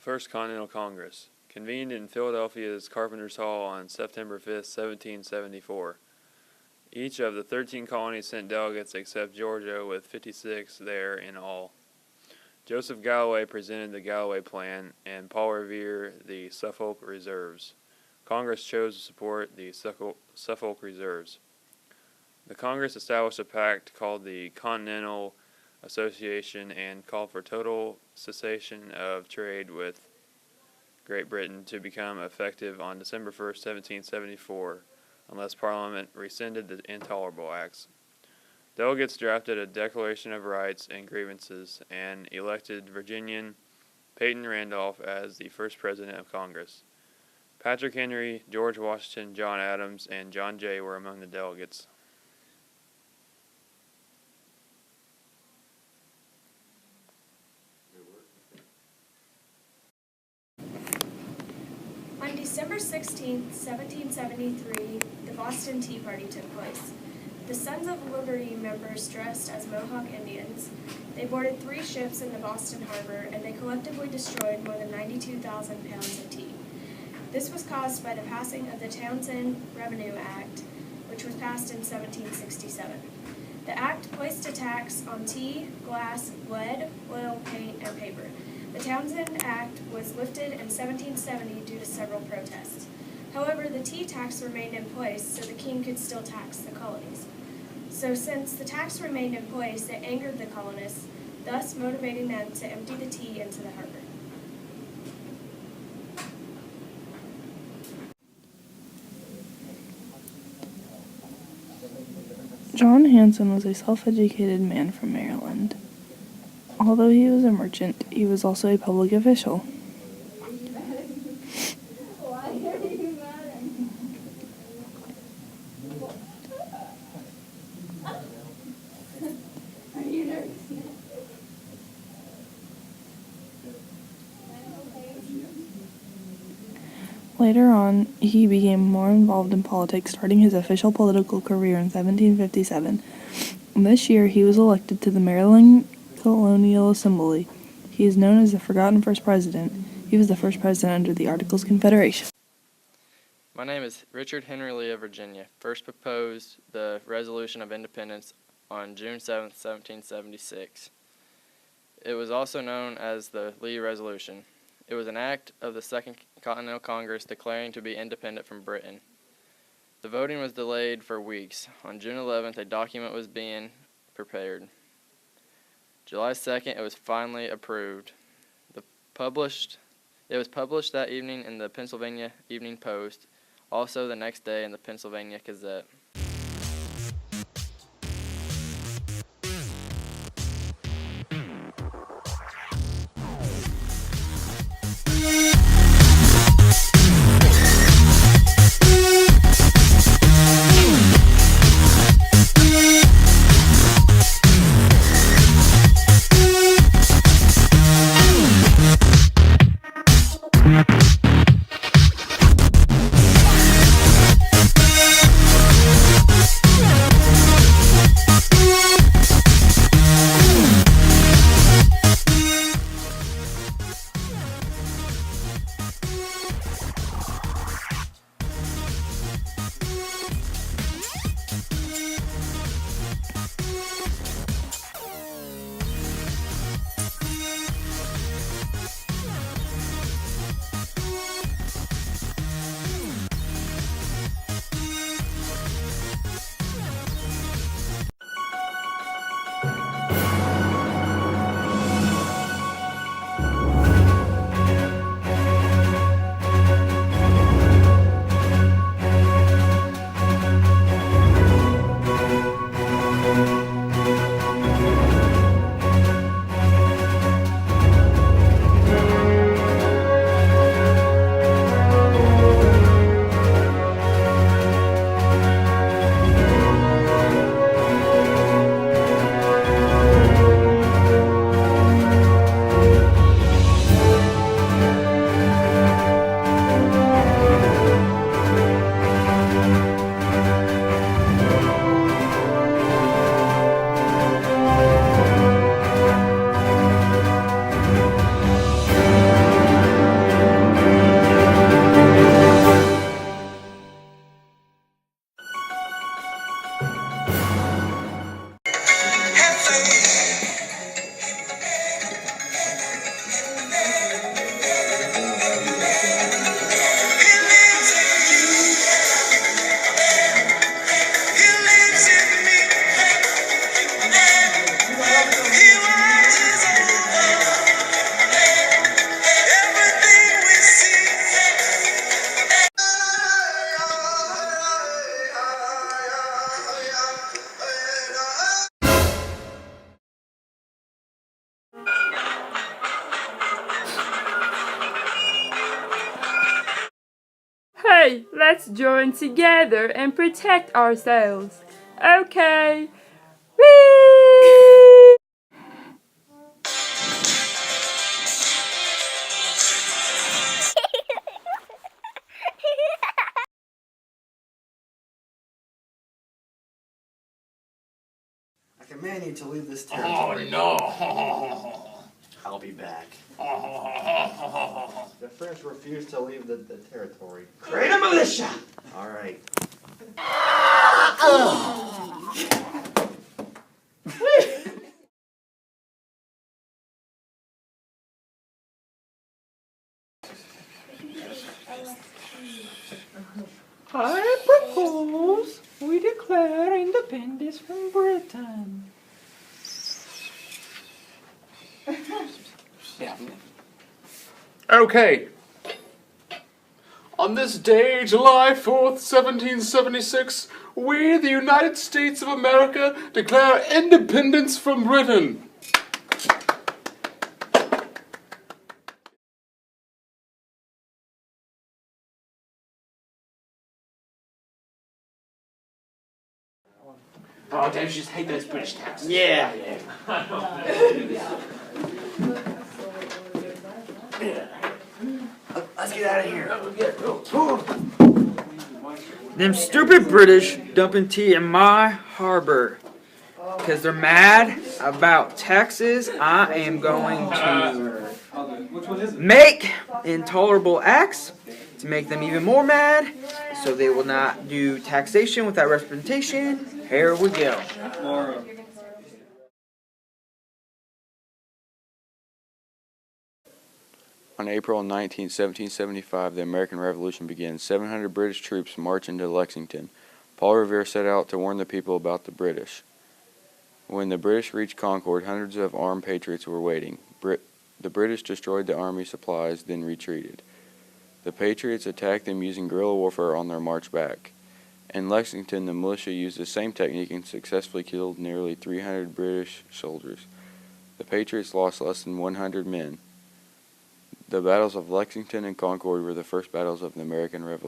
First Continental Congress, convened in Philadelphia's Carpenter's Hall on September 5, 1774. Each of the 13 colonies sent delegates except Georgia, with 56 there in all. Joseph Galloway presented the Galloway Plan, and Paul Revere the Suffolk Reserves. Congress chose to support the Suffolk Reserves. The Congress established a pact called the Continental Association and called for total cessation of trade with Great Britain to become effective on December 1, 1774, unless Parliament rescinded the Intolerable Acts. Delegates drafted a Declaration of Rights and Grievances and elected Virginian Peyton Randolph as the first President of Congress. Patrick Henry, George Washington, John Adams, and John Jay were among the delegates. On December 16, 1773, the Boston Tea Party took place. The Sons of Liberty members dressed as Mohawk Indians. They boarded 3 ships in the Boston harbor, and they collectively destroyed more than 92,000 pounds of tea. This was caused by the passing of the Townshend Revenue Act, which was passed in 1767. The act placed a tax on tea, glass, lead, oil, paint, and paper. The Townshend Act was lifted in 1770 due to several protests. However, the tea tax remained in place, so the king could still tax the colonies. So since the tax remained in place, it angered the colonists, thus motivating them to empty the tea into the harbor. John Hanson was a self-educated man from Maryland. Although he was a merchant, he was also a public official. Later on, he became more involved in politics, starting his official political career in 1757. This year, he was elected to the Maryland Colonial Assembly. He is known as the Forgotten First President. He was the first president under the Articles of Confederation. My name is Richard Henry Lee of Virginia. First proposed the Resolution of Independence on June 7, 1776. It was also known as the Lee Resolution. It was an act of the Second Continental Congress declaring to be independent from Britain. The voting was delayed for weeks. On June 11th, a document was being prepared. July 2nd, it was finally approved. It was published that evening in the Pennsylvania Evening Post, also the next day in the Pennsylvania Gazette. Hey, let's join together and protect ourselves. Okay. Whee! I command you to leave this territory. Oh I'll be back. The French refuse to leave the territory. Create a militia! All right. I propose we declare independence from Britain. Okay. On this day, July 4th, 1776, we, the United States of America, declare independence from Britain. Oh, don't you just hate those British taxes? Yeah. Let's get out of here. Them stupid British dumping tea in my harbor. Because they're mad about taxes, I am going to make intolerable acts to make them even more mad. So they will not do taxation without representation. Here we go. On April 19, 1775, the American Revolution began. 700 British troops marched into Lexington. Paul Revere set out to warn the people about the British. When the British reached Concord, hundreds of armed patriots were waiting. The British destroyed the army supplies, then retreated. The patriots attacked them using guerrilla warfare on their march back. In Lexington, the militia used the same technique and successfully killed nearly 300 British soldiers. The patriots lost less than 100 men. The battles of Lexington and Concord were the first battles of the American Revolution.